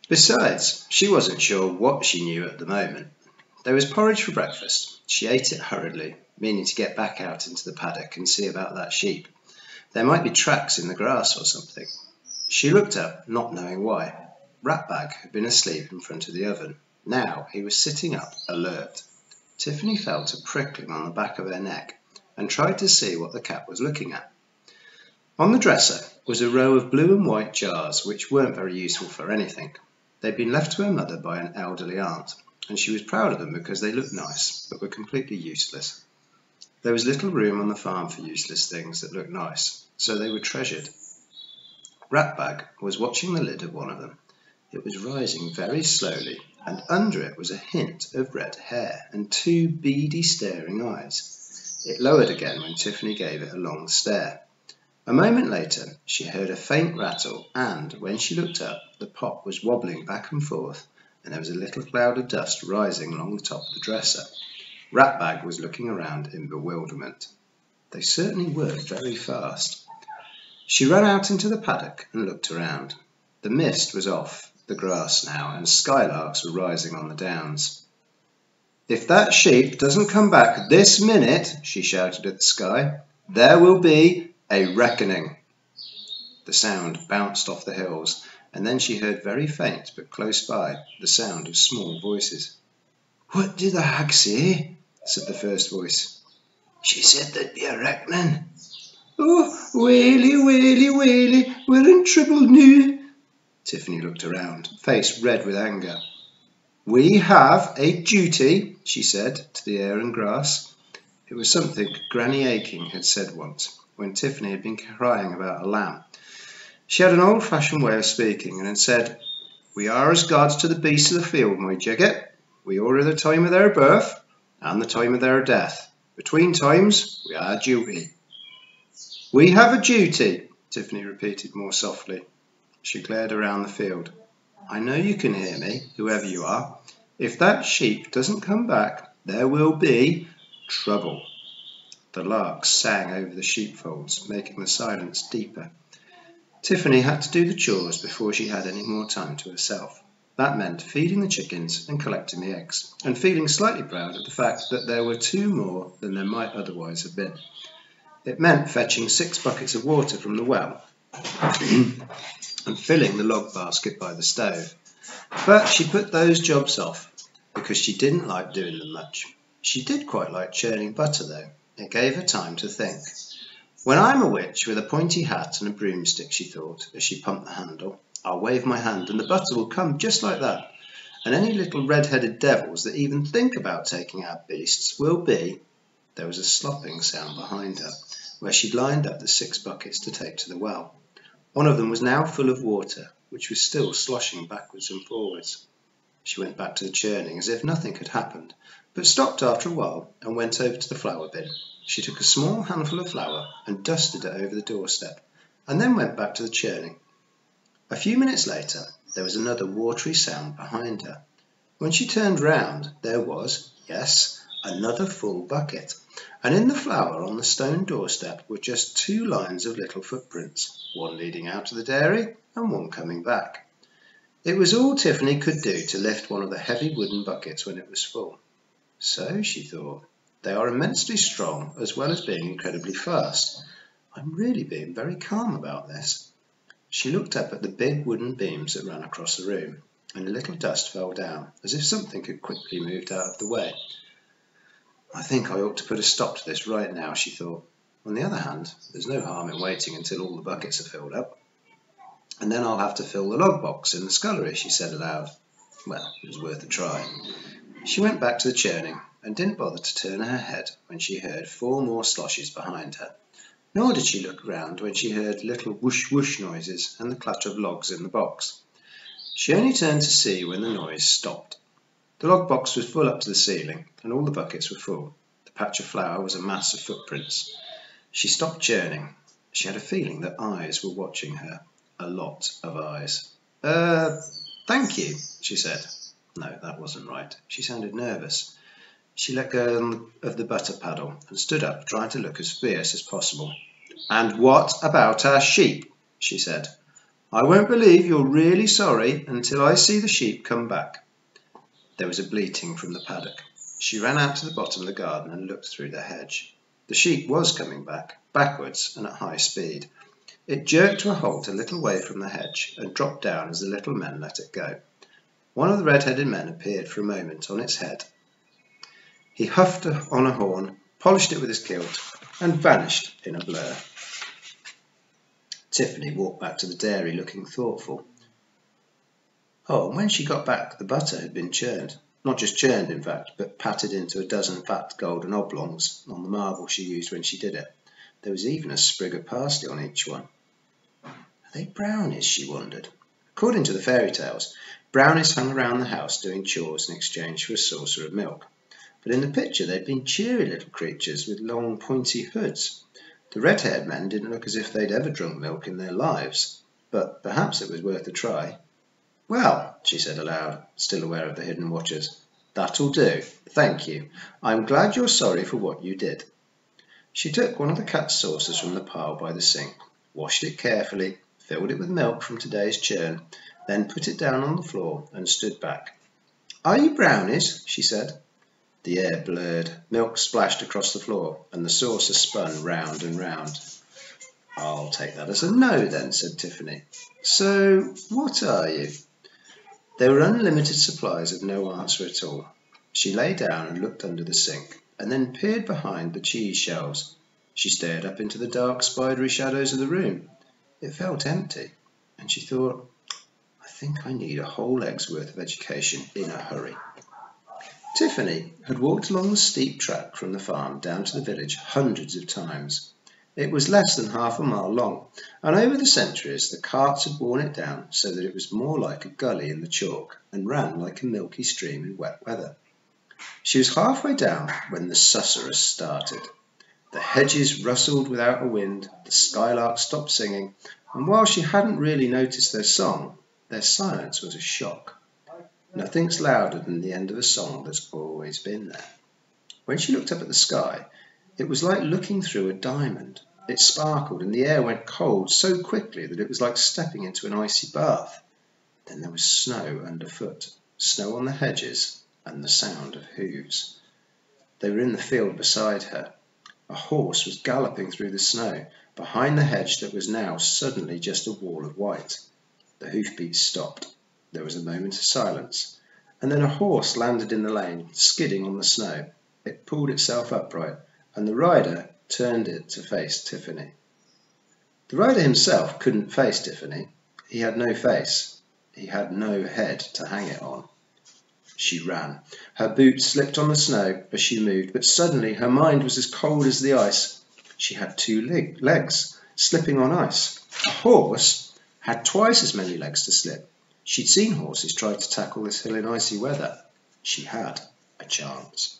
Besides, she wasn't sure what she knew at the moment. There was porridge for breakfast. She ate it hurriedly, meaning to get back out into the paddock and see about that sheep. There might be tracks in the grass or something. She looked up, not knowing why. Ratbag had been asleep in front of the oven. Now he was sitting up, alert. Tiffany felt a prickling on the back of her neck and tried to see what the cat was looking at. On the dresser was a row of blue and white jars which weren't very useful for anything. They'd been left to her mother by an elderly aunt, and she was proud of them because they looked nice, but were completely useless. There was little room on the farm for useless things that looked nice, so they were treasured. Ratbag was watching the lid of one of them. It was rising very slowly, and under it was a hint of red hair and two beady staring eyes. It lowered again when Tiffany gave it a long stare. A moment later, she heard a faint rattle, and when she looked up, the pot was wobbling back and forth, and there was a little cloud of dust rising along the top of the dresser. Ratbag was looking around in bewilderment. They certainly were very fast. She ran out into the paddock and looked around. The mist was off the grass now, and skylarks were rising on the downs. "If that sheep doesn't come back this minute," she shouted at the sky, "there will be a reckoning." The sound bounced off the hills, and then she heard very faint, but close by, the sound of small voices. "What did the hag say?" said the first voice. "She said there'd be a reckoning." "Oh, whaley, whaley, whaley, we're in trouble now." Tiffany looked around, face red with anger. "We have a duty," she said to the air and grass. It was something Granny Aching had said once, when Tiffany had been crying about a lamb. She had an old-fashioned way of speaking, and had said, "We are as gods to the beasts of the field, my jigget. We order the time of their birth and the time of their death. Between times, we have a duty." "We have a duty," Tiffany repeated more softly. She glared around the field. "I know you can hear me, whoever you are. If that sheep doesn't come back, there will be trouble." The larks sang over the sheepfolds, making the silence deeper. Tiffany had to do the chores before she had any more time to herself. That meant feeding the chickens and collecting the eggs, and feeling slightly proud of the fact that there were 2 more than there might otherwise have been. It meant fetching 6 buckets of water from the well and filling the log basket by the stove. But she put those jobs off because she didn't like doing them much. She did quite like churning butter, though. It gave her time to think. "When I'm a witch with a pointy hat and a broomstick," she thought, as she pumped the handle, "I'll wave my hand and the butter will come just like that. And any little red-headed devils that even think about taking out beasts will be—" There was a slopping sound behind her, where she'd lined up the 6 buckets to take to the well. One of them was now full of water, which was still sloshing backwards and forwards. She went back to the churning as if nothing had happened, but stopped after a while and went over to the flour bin. She took a small handful of flour and dusted it over the doorstep, and then went back to the churning. A few minutes later, there was another watery sound behind her. When she turned round, there was, yes, another full bucket, and in the flour on the stone doorstep were just 2 lines of little footprints, one leading out to the dairy and one coming back. It was all Tiffany could do to lift one of the heavy wooden buckets when it was full. So, she thought, they are immensely strong as well as being incredibly fast. I'm really being very calm about this. She looked up at the big wooden beams that ran across the room, and a little dust fell down, as if something had quickly moved out of the way. I think I ought to put a stop to this right now, she thought. On the other hand, there's no harm in waiting until all the buckets are filled up. And then I'll have to fill the log box in the scullery, she said aloud. Well, it was worth a try. She went back to the churning and didn't bother to turn her head when she heard 4 more sloshes behind her. Nor did she look round when she heard little whoosh-whoosh noises and the clatter of logs in the box. She only turned to see when the noise stopped. The log box was full up to the ceiling, and all the buckets were full. The patch of flour was a mass of footprints. She stopped churning. She had a feeling that eyes were watching her. A lot of eyes. Thank you, she said. No, that wasn't right. She sounded nervous. She let go of the butter paddle and stood up, trying to look as fierce as possible. "And what about our sheep?" she said. I won't believe you're really sorry until I see the sheep come back." There was a bleating from the paddock. She ran out to the bottom of the garden and looked through the hedge. The sheep was coming back, backwards and at high speed. It jerked to a halt a little way from the hedge and dropped down as the little men let it go. One of the red-headed men appeared for a moment on its head. He huffed on a horn, polished it with his kilt, and vanished in a blur. Tiffany walked back to the dairy looking thoughtful. Oh, and when she got back, the butter had been churned. Not just churned, in fact, but patted into a dozen fat golden oblongs on the marble she used when she did it. There was even a sprig of parsley on each one. Are they brownies, she wondered. According to the fairy tales, brownies hung around the house doing chores in exchange for a saucer of milk. But in the picture they'd been cheery little creatures with long pointy hoods. The red-haired men didn't look as if they'd ever drunk milk in their lives, but perhaps it was worth a try. "Well," she said aloud, still aware of the hidden watchers, "that'll do. Thank you. I'm glad you're sorry for what you did." She took one of the cat's saucers from the pile by the sink, washed it carefully, filled it with milk from today's churn, then put it down on the floor and stood back. "Are you brownies?" she said. The air blurred, milk splashed across the floor, and the saucer spun round and round. "I'll take that as a no then," said Tiffany. "So what are you?" There were unlimited supplies of no answer at all. She lay down and looked under the sink, and then peered behind the cheese shelves. She stared up into the dark, spidery shadows of the room. It felt empty, and she thought, "I think I need a whole egg's worth of education in a hurry." Tiffany had walked along the steep track from the farm down to the village hundreds of times. It was less than half a mile long, and over the centuries the carts had worn it down so that it was more like a gully in the chalk and ran like a milky stream in wet weather. She was halfway down when the susurrus started. The hedges rustled without a wind, the skylarks stopped singing, and while she hadn't really noticed their song, their silence was a shock. Nothing's louder than the end of a song that's always been there. When she looked up at the sky, it was like looking through a diamond. It sparkled and the air went cold so quickly that it was like stepping into an icy bath. Then there was snow underfoot, snow on the hedges, and the sound of hooves. They were in the field beside her. A horse was galloping through the snow, behind the hedge that was now suddenly just a wall of white. The hoofbeats stopped. There was a moment of silence, and then a horse landed in the lane, skidding on the snow. It pulled itself upright, and the rider turned it to face Tiffany. The rider himself couldn't face Tiffany. He had no face. He had no head to hang it on. She ran. Her boots slipped on the snow as she moved, but suddenly her mind was as cold as the ice. She had two legs, slipping on ice. A horse had twice as many legs to slip. She'd seen horses try to tackle this hill in icy weather. She had a chance.